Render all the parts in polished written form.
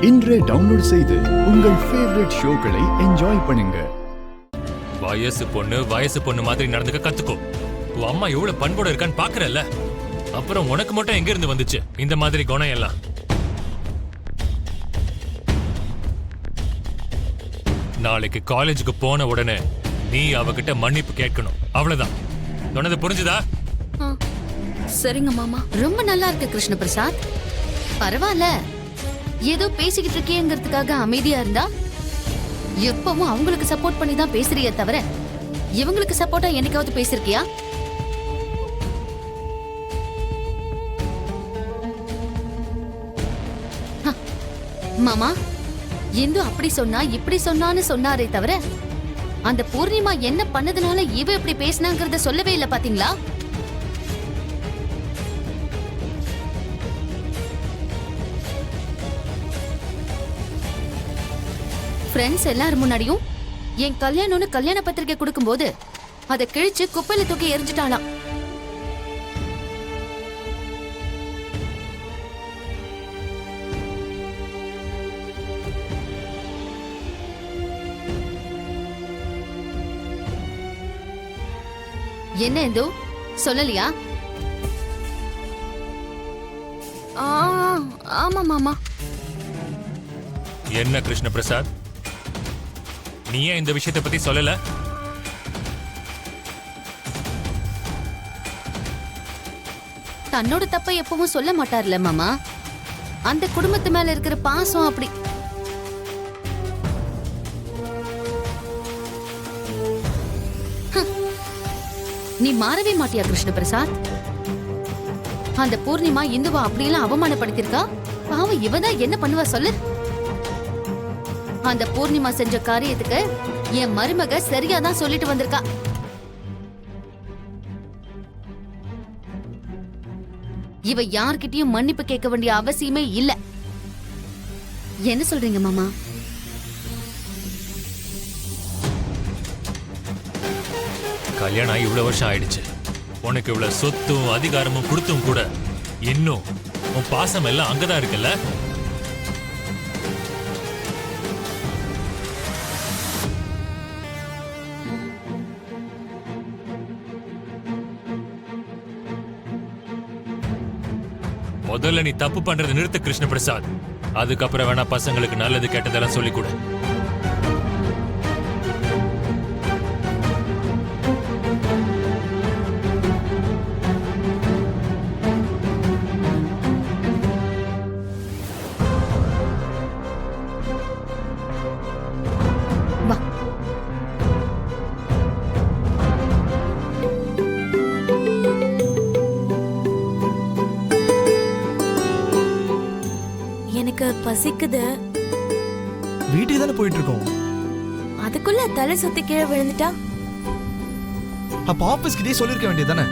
இன்றே டவுன்லோட் செய்து உங்கள் ஃபேவரட் ஷோக்களை என்ஜாய் பண்ணுங்க. வயசு பொண்ணு மாதிரி நடந்துக்க கத்துக்கோ. உன் அம்மா எவ்வளவு பண்போட இருக்கான்னு பாக்குறல்ல. அப்புறம் உனக்கு மட்டும் எங்க இருந்து வந்துச்சு இந்த மாதிரி குணம் எல்லாம்? நாளைக்கு காலேஜுக்கு போன உடனே நீ அவகிட்ட மன்னிப்பு கேட்கணும். அவ்வளவுதான். சொன்னது புரிஞ்சுதா? சரிங்க மாமா. ரொம்ப நல்லா இருக்கு கிருஷ்ண பிரசாத். பரவாயில்ல, ஏதோ பேசிக்கிட்டு இருக்கேங்கிறதுக்காக அமைதியா இருந்தா எப்பவும் அவங்களுக்கு சப்போர்ட் பண்ணி தான் பேசுறியே தவிர இவங்களுக்கு சப்போர்ட்டா என்னைக்காவது பேசிருக்கியா? மாமா, இந்து அப்படி சொன்னா இப்படி சொன்னான்னு சொன்னாரே தவிர அந்த பூர்ணிமா என்ன பண்ணதுனால இவ இப்படி பேசினாங்கிறத சொல்லவே இல்ல. பாத்தீங்களா? ஃப்ரெண்ட்ஸ் எல்லாரும் முன்னாடியும் என் கல்யாணம்னு கல்யாண பத்திரிக்கை கொடுக்கும்போது அதை கிழிச்சு குப்பையில தூக்கி எரிஞ்சிட்டாளாம். என்ன இந்து சொல்லலையா? ஆமா மாமா. என்ன கிருஷ்ண பிரசாத், நீ ஏன் இந்த விஷயத்தை பத்தி சொல்லல? தன்னோட தப்ப எப்பவும் சொல்ல மாட்டார்ல மாமா. அந்த குடும்பத்து மேல இருக்கிற பாசம் அப்படி. நீ மாறவே மாட்டியா கிருஷ்ண பிரசாத்? அந்த பூர்ணிமா இந்துவா அப்படியெல்லாம் அவமானப்படுத்திருக்கா. பாவம் இவதான் என்ன பண்ணுவா சொல்லு? அந்த பூர்ணிமா செஞ்ச காரியத்துக்கு என் மருமக சரியாதான் சொல்லிட்டு வந்திருக்கா. இவ யார்கிட்டயும் மன்னிப்பு கேட்க வேண்டிய அவசியமே இல்ல. என்ன சொல்றீங்க மாமா? கல்யாணம் ஆகி இவ்வளவு வருஷம் ஆயிடுச்சு. உனக்கு இவ்வளவு சொத்தும் அதிகாரமும் கொடுத்தும் கூட இன்னும் உன் பாசம் எல்லாம் அங்கதான் இருக்குல்ல? முதல்ல நீ தப்பு பண்றது நிறுத்த கிருஷ்ண பிரசாத். அதுக்கப்புறம் வேணா பசங்களுக்கு நல்லது கெட்டதெல்லாம் சொல்லிக் கொடு. பசிக்குது. வீட்டுக்கு தானே போயிட்டு இருக்கோம். அதுக்குள்ள தலை சுத்தி கீழே விழுந்துட்டா? அப்ப ஆபீஸ் கிட்டே சொல்லிருக்க வேண்டியதானே?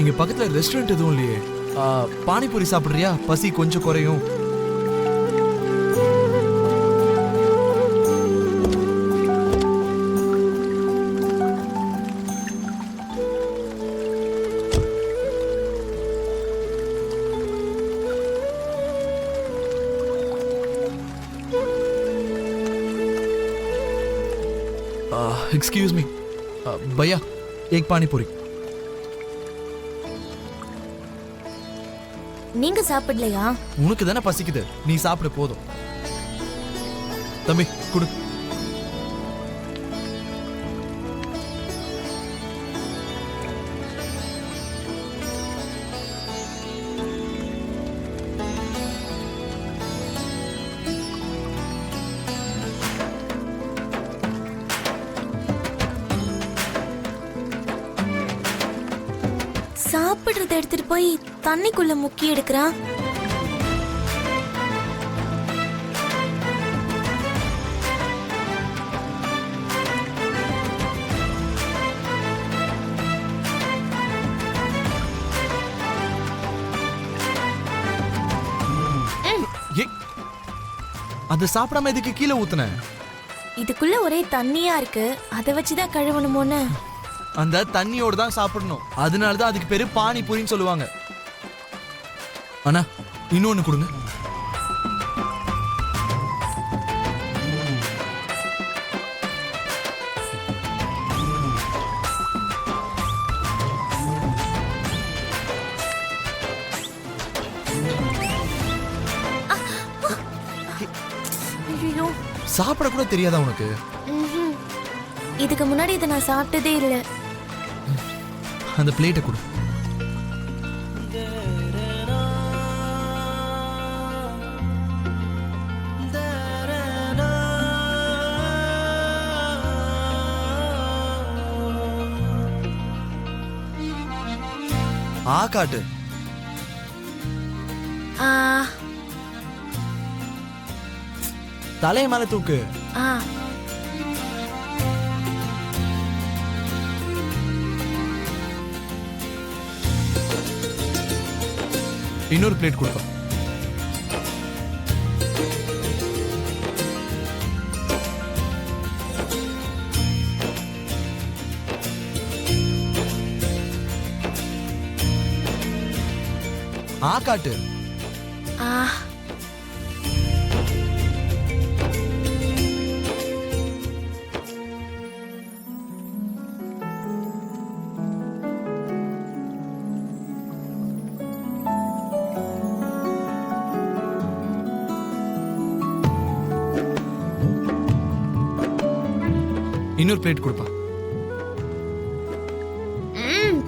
இங்க பக்கத்துல ரெஸ்டாரண்ட் எதுவும் இல்லையே. பானிபூரி சாப்பிடுறியா? பசி கொஞ்சம் குறையும். एक्सक्यूज मी भैया, एक पानीपुरी. நீங்க சாப்பிடலையா? உனக்கு தானே பசிக்குது, நீ சாப்பிட போதும். தம்பி குடு. சாப்பிடுறத எடுத்துட்டு போய் தண்ணிக்குள்ள முக்கி எடுக்கிறான். அது சாப்பிடாம இதுக்கு கீழே ஊத்துன? இதுக்குள்ள ஒரே தண்ணியா இருக்கு, அதை வச்சுதான் கழுவணுமோன்னு. அந்த தண்ணியோட தான் சாப்பிடணும். அதனால தான் அதுக்கு பேரு பானிபூரின்னு சொல்லுவாங்க. அண்ணா இன்னொன்னு கொடுங்க. ஐயோ, சாப்பிட கூட தெரியாதா உனக்கு? இதுக்கு முன்னாடி இதை நான் சாப்பிட்டதே இல்லை. அந்த பிளேட்டை கொடு. காட்டு. தலையை மேல தூக்கு. இன்னொரு பிளேட் கொடுப்பா. காட்டு. இன்னொரு பிளேட் கொடுப்பா.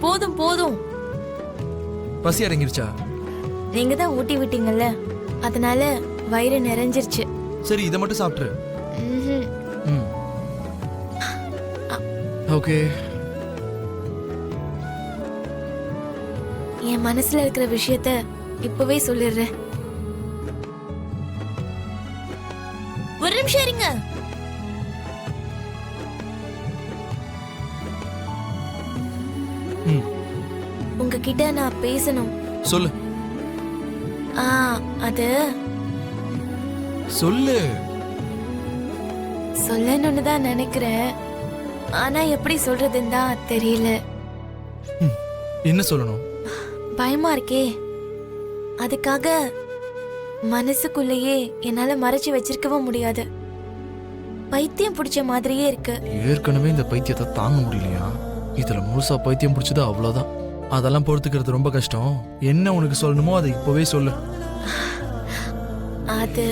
போதும் போதும். பசி அடங்கிருச்சா? நீங்க தான் ஊட்டி விட்டீங்கல்ல, அதனால வயிறு நிறைஞ்சிருச்சு. சரி, இதை மட்டும் சாப்பிட்டுரு. ஓகே. என் மனசுல இருக்கிற விஷயத்த இப்பவே சொல்லிடுறேன். ஒரு நிமிஷம் இருங்க. உங்ககிட்ட நான் பேசணும். சொல்லு. அது சொல்லு. சொல்லணும்னு தான் நினைக்கிறேன், ஆனா எப்படி சொல்றதுன்னு தான் தெரியல. என்ன சொல்லணும்? பயமா இருக்கே. அதுக்காக மனசுக்குள்ளேயே என்னால மறைச்சு வச்சிருக்கவும் முடியாது. பைத்தியம் பிடிச்ச மாதிரியே இருக்கு. ஏற்கனவே இந்த பைத்தியத்தை தாங்க முடியலையா? இதுல முழுசா பைத்தியம் பிடிச்சது அவ்வளவுதான். அதெல்லாம் பொறுத்துக்கிறது ரொம்ப கஷ்டம். என்ன உனக்கு சொல்லணுமோ அதை இப்பவே சொல்லு. அது